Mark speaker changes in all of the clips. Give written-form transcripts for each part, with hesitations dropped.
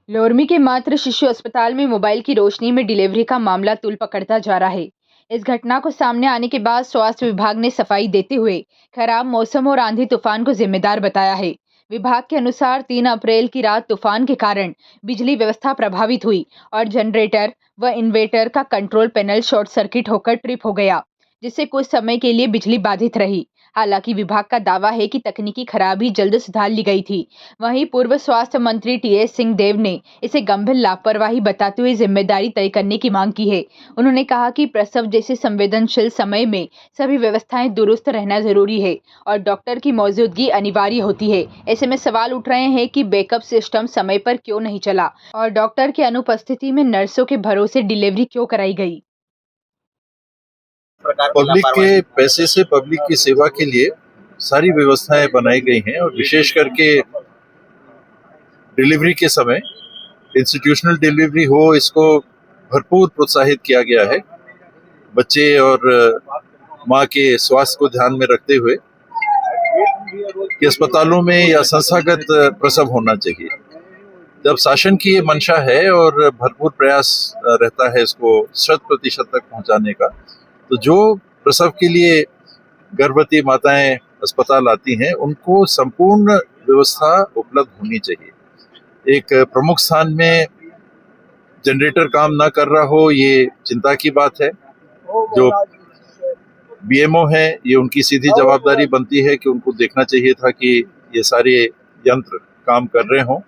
Speaker 1: लोरमी के मातृ शिशु अस्पताल में मोबाइल की रोशनी में डिलीवरी का मामला तूल पकड़ता जा रहा है। इस घटना को सामने आने के बाद स्वास्थ्य विभाग ने सफाई देते हुए खराब मौसम और आंधी तूफान को जिम्मेदार बताया है। विभाग के अनुसार 3 अप्रैल की रात तूफान के कारण बिजली व्यवस्था प्रभावित हुई और जनरेटर व इन्वर्टर का कंट्रोल पैनल शॉर्ट सर्किट होकर ट्रिप हो गया, जिससे कुछ समय के लिए बिजली बाधित रही। हालांकि विभाग का दावा है कि तकनीकी खराबी जल्द सुधार ली गई थी। वहीं पूर्व स्वास्थ्य मंत्री टीएस सिंहदेव ने इसे गंभीर लापरवाही बताते हुए जिम्मेदारी तय करने की मांग की है। उन्होंने कहा कि प्रसव जैसे संवेदनशील समय में सभी व्यवस्थाएं दुरुस्त रहना जरूरी है और डॉक्टर की मौजूदगी अनिवार्य होती है। ऐसे में सवाल उठ रहे हैं कि बैकअप सिस्टम समय पर क्यों नहीं चला और डॉक्टर की अनुपस्थिति में नर्सों के भरोसे डिलीवरी क्यों कराई गई।
Speaker 2: पब्लिक के पैसे से पब्लिक की सेवा के लिए सारी व्यवस्थाएं बनाई गई हैं और विशेष करके डिलीवरी के समय इंस्टीट्यूशनल डिलीवरी हो, इसको भरपूर प्रोत्साहित किया गया है। बच्चे और माँ के स्वास्थ्य को ध्यान में रखते हुए कि अस्पतालों में या संस्थागत प्रसव होना चाहिए। जब शासन की ये मंशा है और भरपूर प्रयास रहता है इसको 100% तक पहुंचाने का, तो जो प्रसव के लिए गर्भवती माताएं अस्पताल आती हैं उनको संपूर्ण व्यवस्था उपलब्ध होनी चाहिए। एक प्रमुख स्थान में जनरेटर काम ना कर रहा हो, ये चिंता की बात है। जो बीएमओ है, ये उनकी सीधी जवाबदारी बनती है कि उनको देखना चाहिए था कि ये सारे यंत्र काम कर रहे हों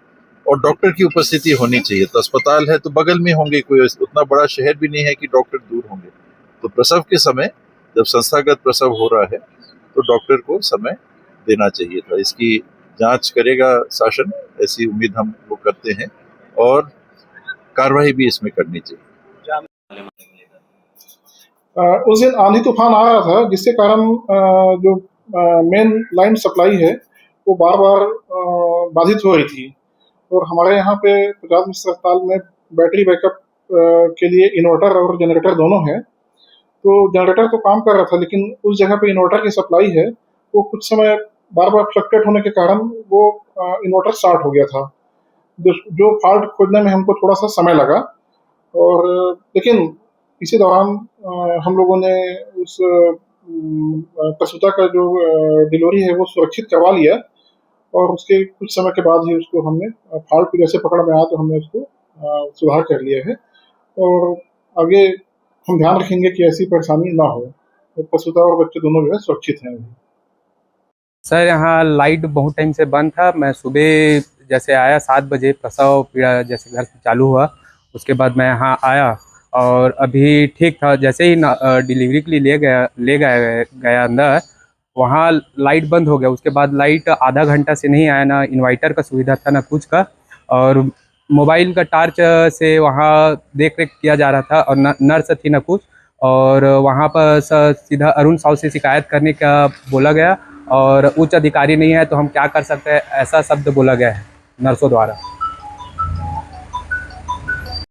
Speaker 2: और डॉक्टर की उपस्थिति होनी चाहिए। तो अस्पताल है तो बगल में होंगे, कोई उतना बड़ा शहर भी नहीं है कि डॉक्टर दूर होंगे। तो प्रसव के समय जब संस्थागत प्रसव हो रहा है तो डॉक्टर को समय देना चाहिए था। इसकी जांच करेगा शासन, ऐसी उम्मीद हम लोग करते हैं और कार्रवाई भी इसमें करनी चाहिए।
Speaker 3: उस दिन आंधी तूफान आ रहा था जिसके कारण जो मेन लाइन सप्लाई है वो बार बार बाधित हो रही थी और हमारे यहाँ पे प्रजात मिश्र अस्पताल में बैटरी बैकअप के लिए इन्वर्टर और जनरेटर दोनों हैं। तो जनरेटर तो काम कर रहा था लेकिन उस जगह पे इन्वर्टर की सप्लाई है वो कुछ समय बार बार फ्लक्चुएट होने के कारण वो इन्वर्टर स्टार्ट हो गया था। जो फॉल्ट खोजने में हमको थोड़ा सा समय लगा और लेकिन इसी दौरान हम लोगों ने उस प्रसूता का जो डिलीवरी है वो सुरक्षित करवा लिया और उसके कुछ समय के बाद ही उसको हमने फॉल्ट की जैसे पकड़ में आया तो हमने उसको सुधार कर लिया है और आगे हम ध्यान रखेंगे कि ऐसी परेशानी ना हो। तो प्रसूता और बच्चे दोनों जो है सुरक्षित हैं।
Speaker 4: सर यहाँ लाइट बहुत टाइम से बंद था। मैं सुबह जैसे आया 7 बजे, प्रसव पीड़ा जैसे घर से चालू हुआ, उसके बाद मैं यहाँ आया और अभी ठीक था। जैसे ही डिलीवरी के लिए ले गया अंदर, वहाँ लाइट बंद हो गया। उसके बाद लाइट आधा घंटा से नहीं आया, ना इन्वर्टर का सुविधा था ना कुछ का, और मोबाइल का टार्च से वहाँ देख रेख किया जा रहा था और नर्स थी ना कुछ, और वहाँ पर सीधा अरुण साहु से शिकायत करने का बोला गया और उच्च अधिकारी नहीं है तो हम क्या कर सकते हैं, ऐसा शब्द बोला गया है नर्सों द्वारा।